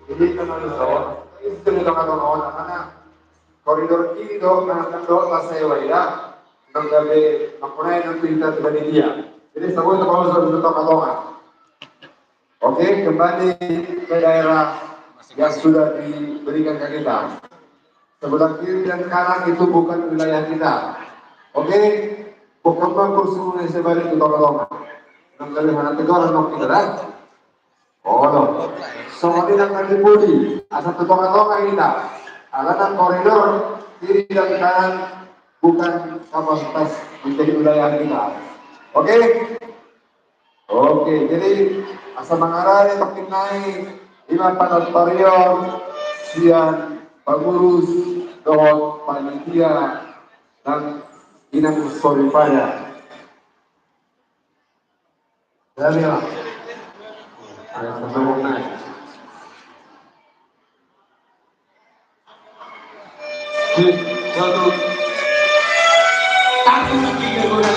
Hindi ka malusot. Ito nila ka noon, anak. Koridor kiri do, anak do, tasay wala. Nang gabi, makunay ng pinta di Banilia. Jadi sabon na palusot dito katongan. Oke, kembali ke daerah yang sudah diberikan ke kita. Sebelah kiri dan kanan itu bukan wilayah kita. Oke, pokoknya kursus ini sebalik itu katongan. Nang gabi mana tegar nang kita. Oh no, soalnya akan dipudi. Asal tonga-tonga kita. Alasan koridor kiri dan kanan bukan kapasitas menjadi wilayah kita. Oke? Oke, jadi asal mengarah makin naik lima panatorium, sian, pengurus, doa, panitia, dan inang sorifaya. Jadi lah. Ada sebelum naik. Satu. Satu tiga bulan.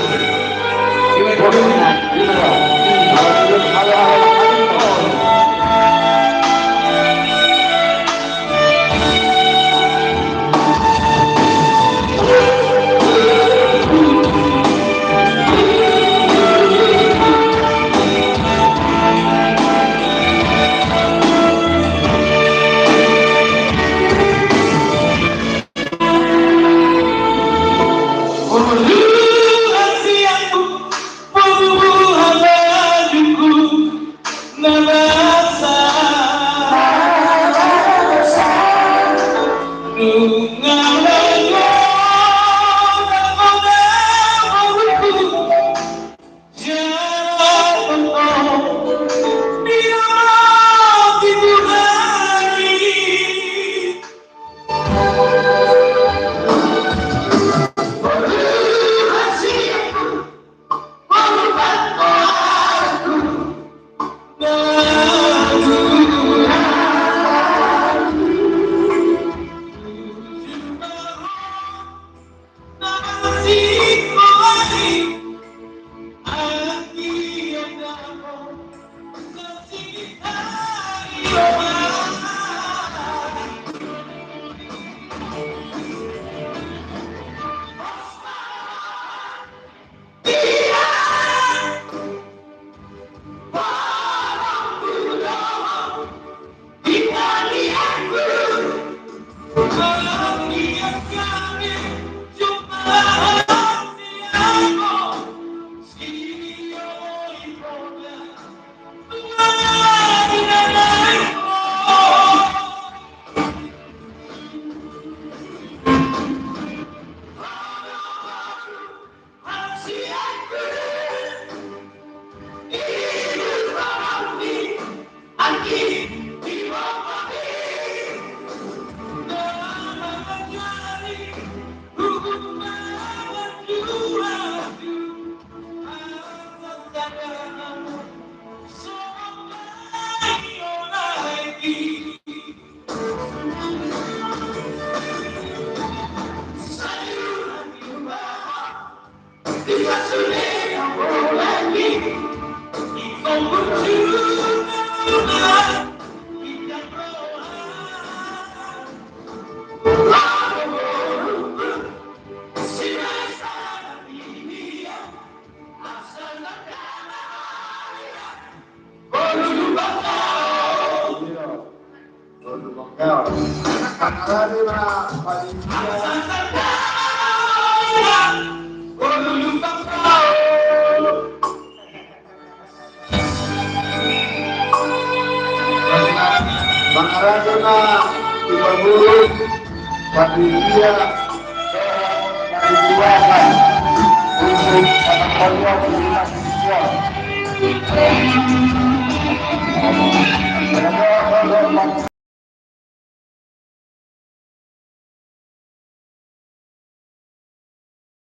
Marami mga panitia. Marami na ibabulog panitia panidiwakan untuk kategori pilihan siswa.